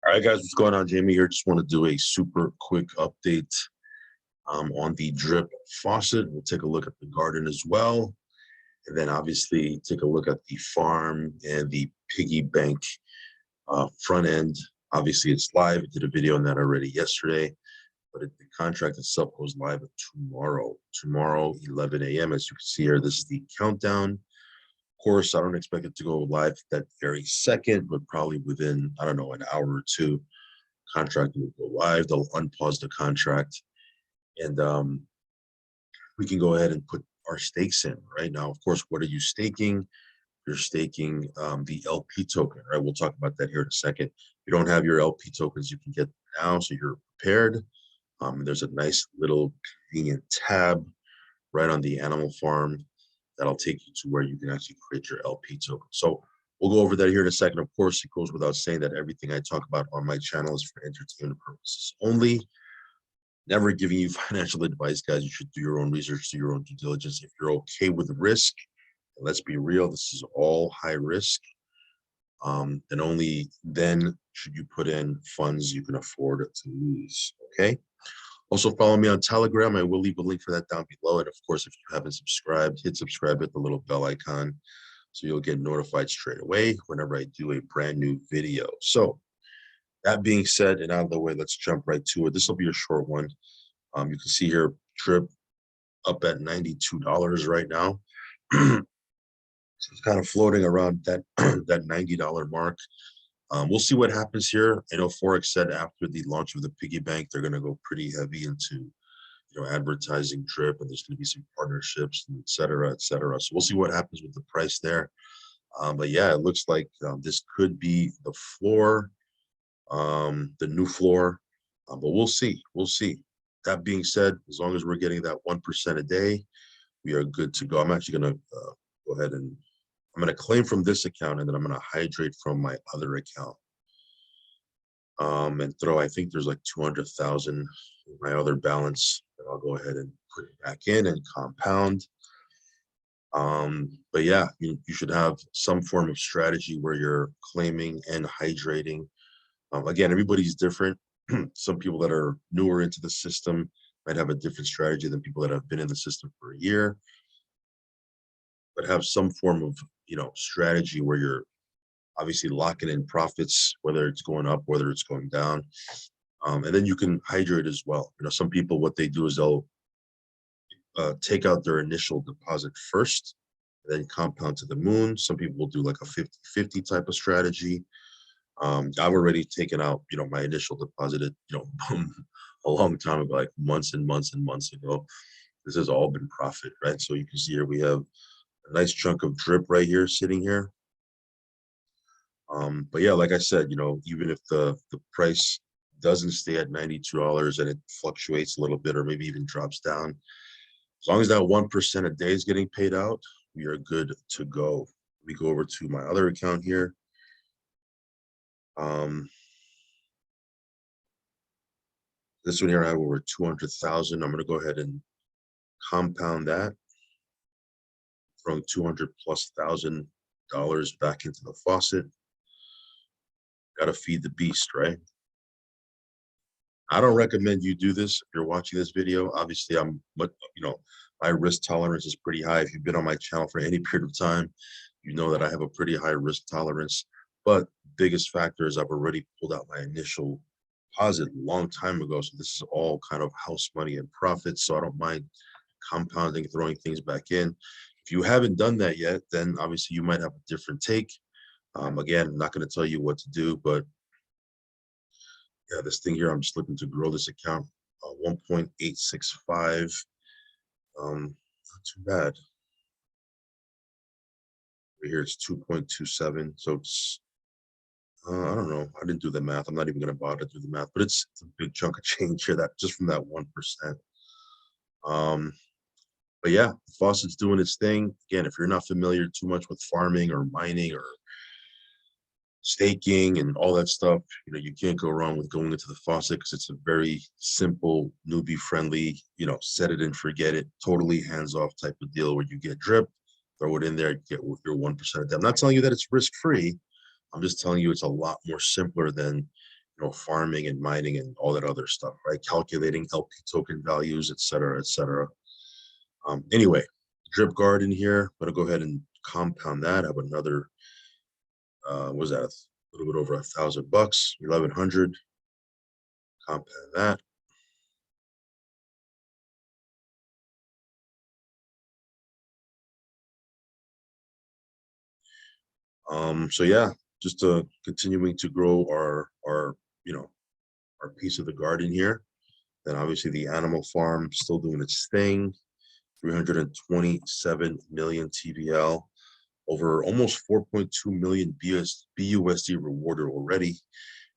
All right, guys, what's going on? Jamie here. Just want to do a super quick update on the drip faucet. We'll take a look at the garden as well. And then obviously take a look at the farm and the piggy bank front end. Obviously, it's live. I did a video on that already yesterday, but the contract itself goes live tomorrow, 11 a.m. As you can see here, this is the countdown. Of course, I don't expect it to go live that very second, but probably within, I don't know, an hour or two, contract will go live. They'll unpause the contract, and we can go ahead and put our stakes in right now. Of course, what are you staking? You're staking the LP token, right? We'll talk about that here in a second. If you don't have your LP tokens, you can get them now, so you're prepared. There's a nice little convenient tab right on the animal farm that'll take you to where you can actually create your LP token. So we'll go over that here in a second. Of course, it goes without saying that everything I talk about on my channel is for entertainment purposes only. Never giving you financial advice, guys. You should do your own research, do your own due diligence. If you're okay with risk, and let's be real, this is all high risk. And only then should you put in funds you can afford to lose, okay? Also, follow me on Telegram. I will leave a link for that down below. And of course, if you haven't subscribed, hit subscribe, hit the little bell icon so you'll get notified straight away whenever I do a brand new video. So that being said and out of the way, let's jump right to it. This will be a short one. You can see here, drip up at $92 right now. So it's kind of floating around that, that $90 mark. We'll see what happens here. I know Forex said after the launch of the piggy bank, they're going to go pretty heavy into, advertising drip, and there's going to be some partnerships, and et cetera, et cetera. So we'll see what happens with the price there. But yeah, it looks like this could be the floor, the new floor. But we'll see. We'll see. That being said, as long as we're getting that 1% a day, we are good to go. I'm actually going to go ahead and I'm going to claim from this account, and then I'm going to hydrate from my other account. And throw, I think there's like 200,000 in my other balance that I'll go ahead and put it back in and compound. But yeah, you should have some form of strategy where you're claiming and hydrating. Again, everybody's different. Some people that are newer into the system might have a different strategy than people that have been in the system for a year, but have some form of, strategy where you're obviously locking in profits, whether it's going up, whether it's going down. And then you can hydrate as well. Some people, what they do is they'll take out their initial deposit first, and then compound to the moon. Some people will do like a 50-50 type of strategy. I've already taken out, my initial deposit, a long time ago, like months and months and months ago. This has all been profit, right? So you can see here we have a nice chunk of drip right here sitting here. But yeah, like I said, even if the price doesn't stay at $92 and it fluctuates a little bit or maybe even drops down, as long as that 1% a day is getting paid out, we are good to go. We go over to my other account here. This one here, I have over 200,000. I'm going to go ahead and compound that from $200,000+ back into the faucet. Got to feed the beast, right? I don't recommend you do this if you're watching this video. Obviously, my risk tolerance is pretty high. If you've been on my channel for any period of time, you know that I have a pretty high risk tolerance. But biggest factor is I've already pulled out my initial deposit a long time ago. So this is all kind of house money and profits. So I don't mind compounding, throwing things back in. If you haven't done that yet, then obviously you might have a different take. Again, I'm not going to tell you what to do, but yeah, this thing here, I'm just looking to grow this account 1.865. Not too bad. Right here it's 2.27. So it's I don't know. I didn't do the math. I'm not even going to bother to do the math, but it's a big chunk of change here, that just from that 1%. But yeah, the faucet's doing its thing. Again, if you're not familiar too much with farming or mining or staking and all that stuff, you can't go wrong with going into the faucet because it's a very simple, newbie friendly, set it and forget it, totally hands-off type of deal where you get drip, throw it in there, get your 1% of that. I'm not telling you that it's risk-free. I'm just telling you it's a lot more simpler than, farming and mining and all that other stuff, right? Calculating LP token values, et cetera, et cetera. Anyway, drip garden here. I'm gonna go ahead and compound that. I have another, what was that? A little bit over $1,000, 1,100. Compound that. So yeah, just continuing to grow our our piece of the garden here. Then obviously the animal farm still doing its thing. 327 million TVL, over almost 4.2 million BUSD rewarded already,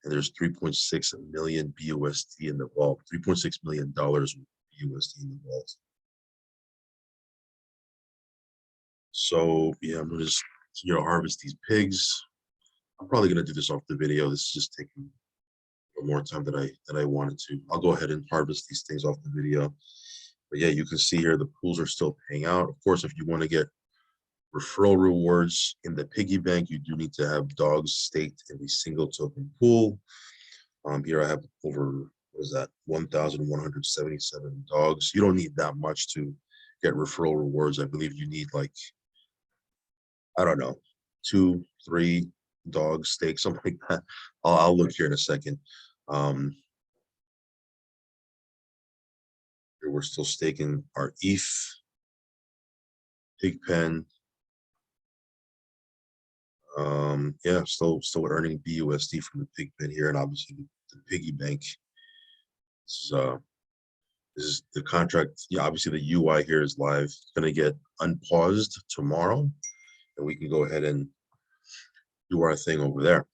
and there's 3.6 million BUSD in the vault. $3.6 million BUSD in the vault. So yeah, I'm gonna just harvest these pigs. I'm probably gonna do this off the video. This is just taking more time than I wanted to. I'll go ahead and harvest these things off the video. But yeah, you can see here the pools are still paying out. Of course, if you want to get referral rewards in the piggy bank, you do need to have dogs staked in a single token pool. Here I have over, what is that, 1,177 dogs. You don't need that much to get referral rewards. I believe you need like, I don't know, 2, 3 dogs staked, something like that. I'll look here in a second. Here we're still staking our ETH, pig pen. Yeah, still earning BUSD from the pig pen here, and obviously the piggy bank. This is the contract. Yeah, obviously the UI here is live. It's gonna get unpaused tomorrow, and we can go ahead and do our thing over there.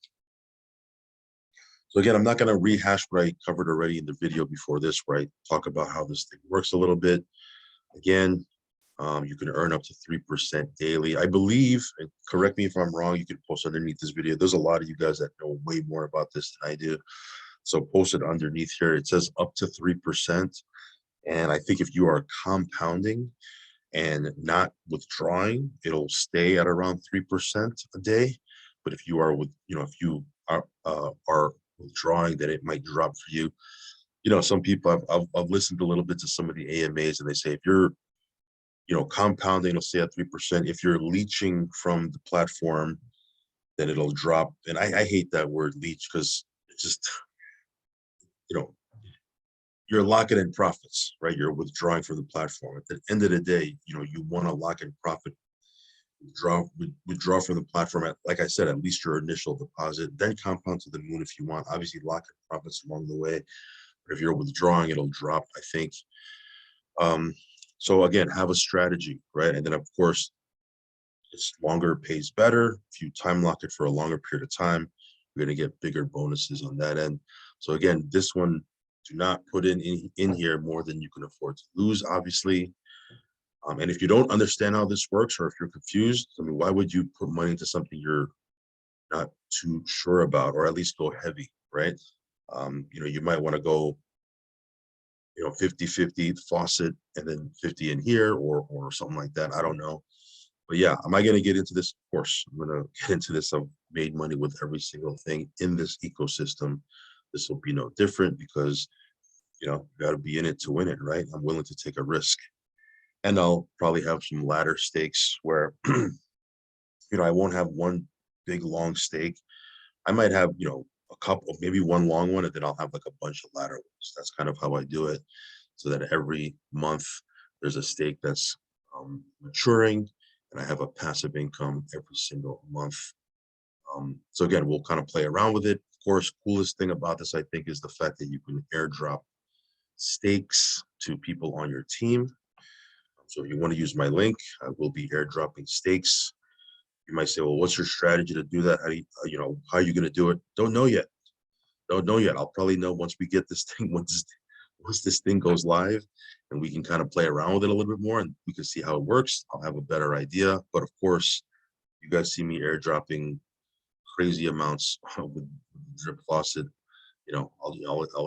So again, I'm not gonna rehash what I covered already in the video before this, where I talk about how this thing works a little bit. Again, you can earn up to 3% daily. I believe, and correct me if I'm wrong, you can post underneath this video. There's a lot of you guys that know way more about this than I do. So post it underneath here. It says up to 3%. And I think if you are compounding and not withdrawing, it'll stay at around 3% a day. But if you are if you are withdrawing, then it might drop for you. Some people I've listened a little bit to some of the AMAs, and they say if you're compounding, it'll stay at 3%. If you're leeching from the platform, then it'll drop. And I hate that word leech, because it's just, you're locking in profits, right? You're withdrawing from the platform. At the end of the day, you want to lock in profit, withdraw from the platform at, like I said, at least your initial deposit, then compound to the moon if you want. Obviously, lock in profits along the way. But if you're withdrawing, it'll drop, I think. So again, have a strategy, right? And then of course, it's longer pays better. If you time lock it for a longer period of time, you're going to get bigger bonuses on that end. So again, this one, do not put in here more than you can afford to lose, obviously. And if you don't understand how this works, or if you're confused, I mean, why would you put money into something you're not too sure about, or at least go heavy, right? You might want to go 50-50 faucet and then 50 in here, or something like that. I don't know. But yeah, am I going to get into this? Of course, I'm going to get into this. I've made money with every single thing in this ecosystem. This will be no different, because, you got to be in it to win it, right? I'm willing to take a risk. And I'll probably have some ladder stakes where, I won't have one big long stake. I might have, a couple, maybe one long one, and then I'll have like a bunch of ladder ones. That's kind of how I do it, so that every month there's a stake that's maturing, and I have a passive income every single month. So again, we'll kind of play around with it. Of course, coolest thing about this, I think, is the fact that you can airdrop stakes to people on your team. So if you want to use my link, I will be airdropping stakes. You might say, well, what's your strategy to do that? How do you, how are you going to do it? Don't know yet. Don't know yet. I'll probably know once we get this thing, once this thing goes live, and we can kind of play around with it a little bit more, and we can see how it works. I'll have a better idea. But of course, you guys see me airdropping crazy amounts with drip faucet. I'll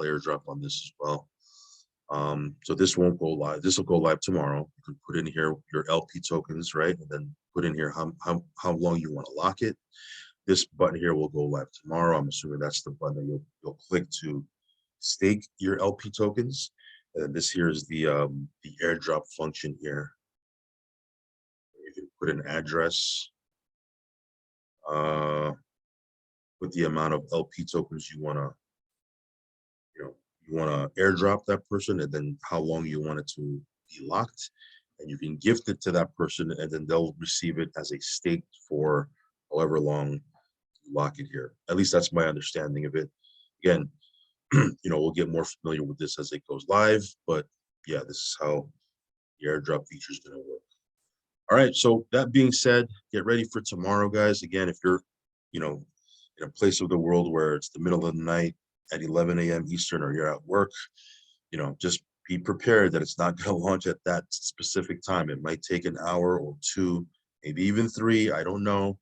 airdrop on this as well. So this won't go live. This will go live tomorrow. You can put in here your LP tokens, right? And then put in here how long you want to lock it. This button here will go live tomorrow. I'm assuming that's the button that you'll click to stake your LP tokens. And then this here is the airdrop function here. You can put an address, with the amount of LP tokens you want to, you want to airdrop that person, and then how long you want it to be locked. And you can gift it to that person, and then they'll receive it as a stake for however long you lock it here. At least that's my understanding of it. Again, we'll get more familiar with this as it goes live, but yeah, this is how the airdrop feature is going to work. All right, so that being said, get ready for tomorrow, guys. Again, if you're, in a place of the world where it's the middle of the night at 11 a.m. Eastern, or you're at work, just be prepared that it's not going to launch at that specific time. It might take an hour or two, maybe even 3. I don't know.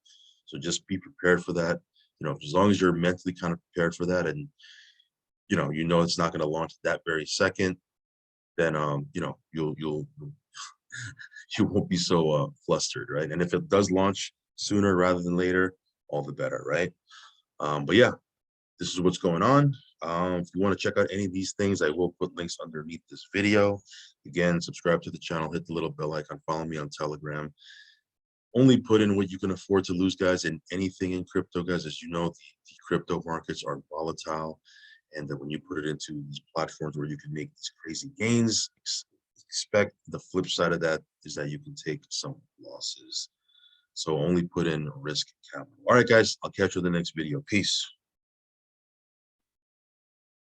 So just be prepared for that. As long as you're mentally kind of prepared for that, and it's not going to launch that very second, then you'll you won't be so flustered, right? And if it does launch sooner rather than later, all the better, right? But yeah, this is what's going on. If you want to check out any of these things, I will put links underneath this video. Again, subscribe to the channel, hit the little bell icon, follow me on Telegram. Only put in what you can afford to lose, guys, in anything in crypto, guys. As you know, the crypto markets are volatile. And then when you put it into these platforms where you can make these crazy gains, expect the flip side of that is that you can take some losses. So only put in risk capital. All right, guys, I'll catch you in the next video. Peace.